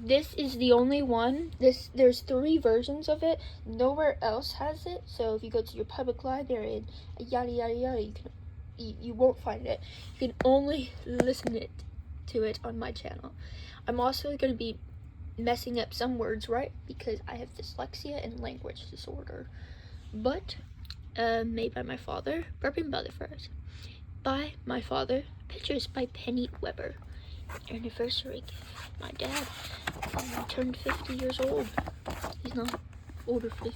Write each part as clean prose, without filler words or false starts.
this is the only one. There's 3 versions of it. Nowhere else has it. So if you go to your public library and yada yada yada, you won't find it. You can only listen to it on my channel. I'm also going to be messing up some words, right? Because I have dyslexia and language disorder. But made by my father. Burping Butterflies by my father. Pictures by Penny Weber. Anniversary gift. My dad turned 50 years old. He's not older 50.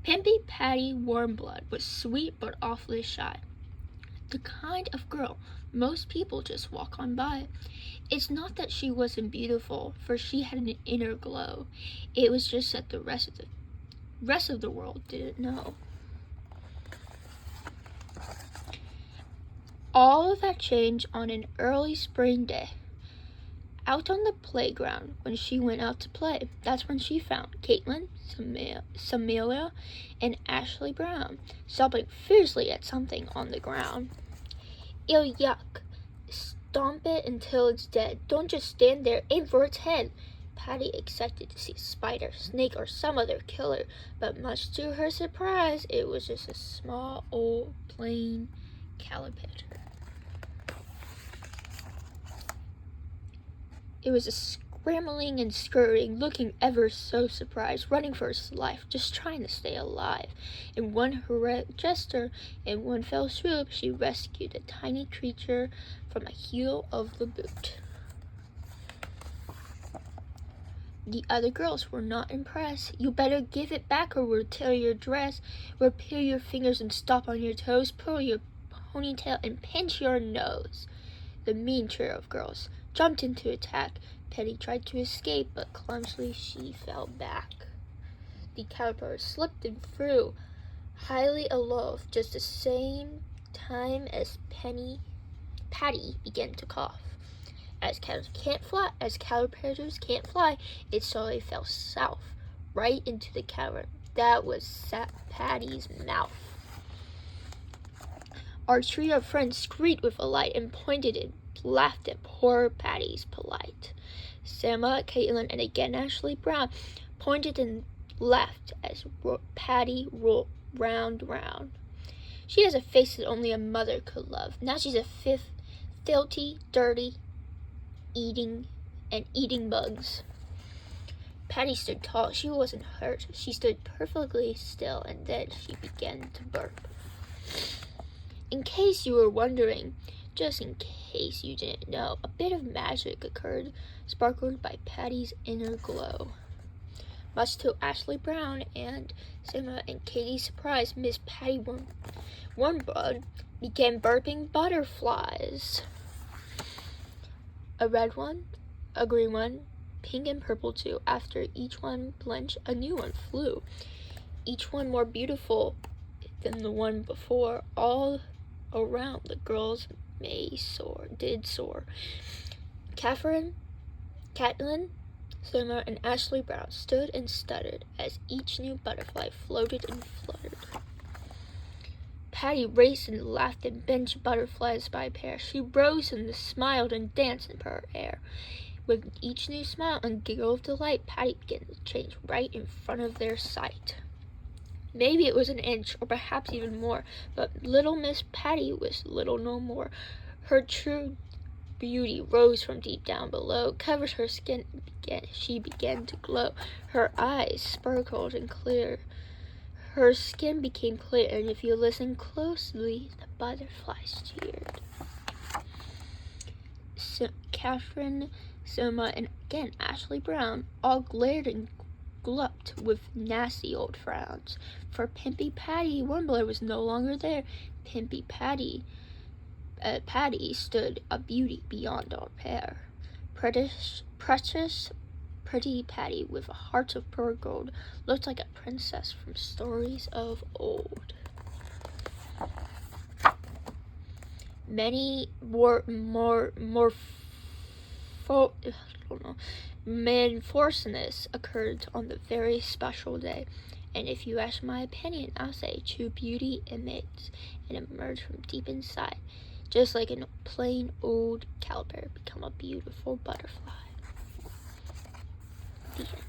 Pimpy Patty Warmblood was sweet but awfully shy. The kind of girl most people just walk on by. It's not that she wasn't beautiful, for she had an inner glow. It was just that the rest of the world didn't know. All of that changed on an early spring day. Out on the playground, when she went out to play, that's when she found Caitlin, Samelia, and Ashley Brown, stomping fiercely at something on the ground. Ew, yuck. Stomp it until it's dead. Don't just stand there, aim for its head. Patty expected to see a spider, snake, or some other killer, but much to her surprise, it was just a small, old, plain caterpillar. It was a scrambling and scurrying, looking ever so surprised, running for his life, just trying to stay alive. In one heroic gesture, in one fell swoop, she rescued the tiny creature from a heel of the boot. The other girls were not impressed. You better give it back or we'll tear your dress, we'll peel your fingers and stomp on your toes, pull your ponytail and pinch your nose. The mean trio of girls jumped into attack. Penny tried to escape, but clumsily she fell back. The caterpillar slipped and flew highly aloft just the same time as Patty began to cough. As caterpillars can't fly, it slowly fell south, right into the cavern. That was Patty's mouth. Our trio of friends screamed with delight and pointed and laughed at poor Patty's plight. Selma, Caitlin, and again Ashley Brown pointed and laughed as Patty rolled round. She has a face that only a mother could love. Now she's a filthy, dirty, eating bugs. Patty stood tall. She wasn't hurt. She stood perfectly still, and then she began to burp. In case you were wondering, just in case you didn't know, a bit of magic occurred, sparkled by Patty's inner glow. Much to Ashley Brown and Sarah and Katie's surprise, Miss Patty Warmblood began burping butterflies. A red one, a green one, pink and purple too. After each one blenched, a new one flew, each one more beautiful than the one before. All around the girls did soar. Caitlin, Summer, and Ashley Brown stood and stuttered as each new butterfly floated and fluttered. Patty raced and laughed and benched butterflies by pair. She rose and smiled and danced in her air. With each new smile and giggle of delight, Patty began to change right in front of their sight. Maybe it was an inch, or perhaps even more, but little Miss Patty was little no more. Her true beauty rose from deep down below, covered her skin, and she began to glow. Her eyes sparkled and clear. Her skin became clear, and if you listen closely, the butterflies cheered. Catherine, Soma, and again Ashley Brown all glared and gulped with nasty old frowns, for Pimpy Patty Warmblood was no longer there. Pimpy Patty stood a beauty beyond all compare. Precious, pretty Patty with a heart of pure gold looked like a princess from stories of old. Many metamorphoses occurred on the very special day, and if you ask my opinion, I'll say true beauty emits and emerges from deep inside. just like a plain old caliper, become a beautiful butterfly. The end.